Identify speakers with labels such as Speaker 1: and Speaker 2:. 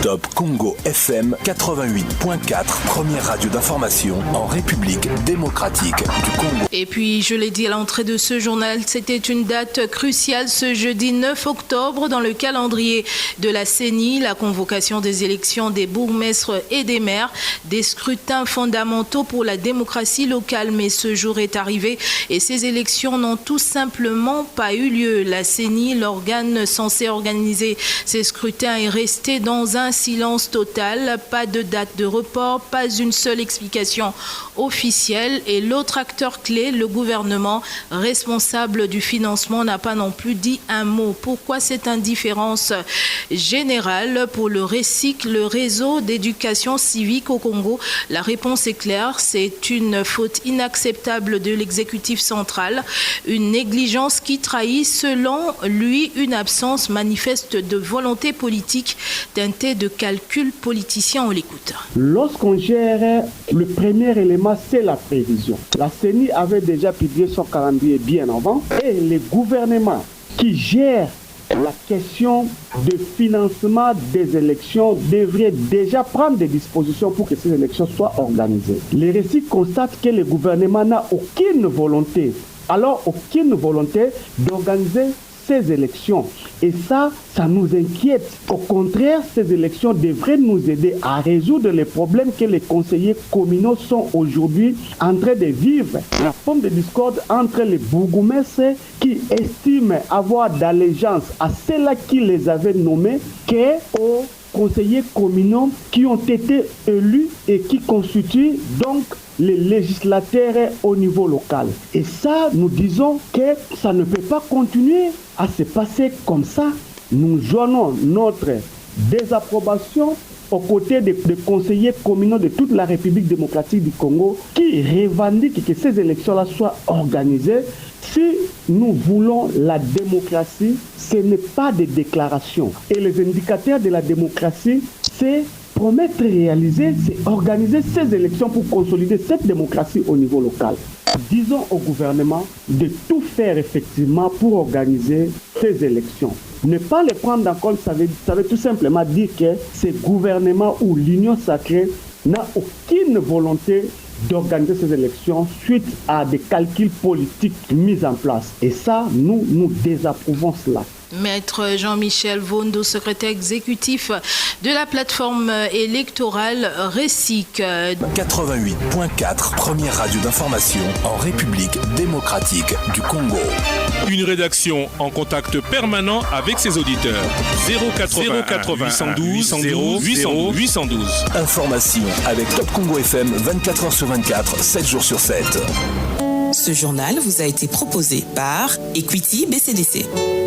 Speaker 1: Top Congo FM 88.4, première radio d'information en République démocratique du Congo.
Speaker 2: Et puis, je l'ai dit à l'entrée de ce journal, c'était une date cruciale ce jeudi 9 octobre dans le calendrier de la CENI, la convocation des élections des bourgmestres et des maires, des scrutins fondamentaux pour la démocratie locale. Mais ce jour est arrivé et ces élections n'ont tout simplement pas eu lieu. La CENI, l'organe censé organiser ces scrutins, est resté dans un silence total. Pas de date de report, pas une seule explication officielle. Et l'autre acteur clé, le gouvernement responsable du financement, n'a pas non plus dit un mot. Pourquoi cette indifférence générale pour le RECIC, le réseau d'éducation civique au Congo? La réponse est claire, c'est une faute inacceptable de l'exécutif central, une négligence qui trahit selon lui une absence manifeste de volonté politique teintée de calculs politiciens. On l'écoute.
Speaker 3: Lorsqu'on gère, le premier élément, c'est la prévision. La CENI avait déjà publié son calendrier bien avant et les gouvernements qui gèrent la question de financement des élections devrait déjà prendre des dispositions pour que ces élections soient organisées. Les récits constatent que le gouvernement n'a aucune volonté, d'organiser ces élections. Et ça nous inquiète. Au contraire, ces élections devraient nous aider à résoudre les problèmes que les conseillers communaux sont aujourd'hui en train de vivre. La forme de discorde entre les bourgmestres qui estiment avoir d'allégeance à ceux-là qui les avaient nommés qu'aux conseillers communaux qui ont été élus et qui constituent donc les législateurs au niveau local. Et ça, nous disons que ça ne peut pas continuer à se passer comme ça. Nous joignons notre désapprobation aux côtés des conseillers communaux de toute la République démocratique du Congo qui revendiquent que ces élections-là soient organisées. Si nous voulons la démocratie, ce n'est pas des déclarations. Et les indicateurs de la démocratie, c'est promettre et réaliser, c'est organiser ces élections pour consolider cette démocratie au niveau local. Disons au gouvernement de tout faire effectivement pour organiser ces élections. Ne pas les prendre en compte, ça veut tout simplement dire que ce gouvernement ou l'Union sacrée n'a aucune volonté d'organiser ces élections suite à des calculs politiques mis en place. Et ça, nous désapprouvons cela.
Speaker 2: Maître Jean-Michel Vondo, secrétaire exécutif de la plateforme électorale RECIC.
Speaker 1: 88.4, première radio d'information en République démocratique du Congo.
Speaker 4: Une rédaction en contact permanent avec ses auditeurs. 080 812 812.
Speaker 1: Information avec Top Congo FM 24h sur 24, 7 jours sur 7.
Speaker 5: Ce journal vous a été proposé par Equity BCDC.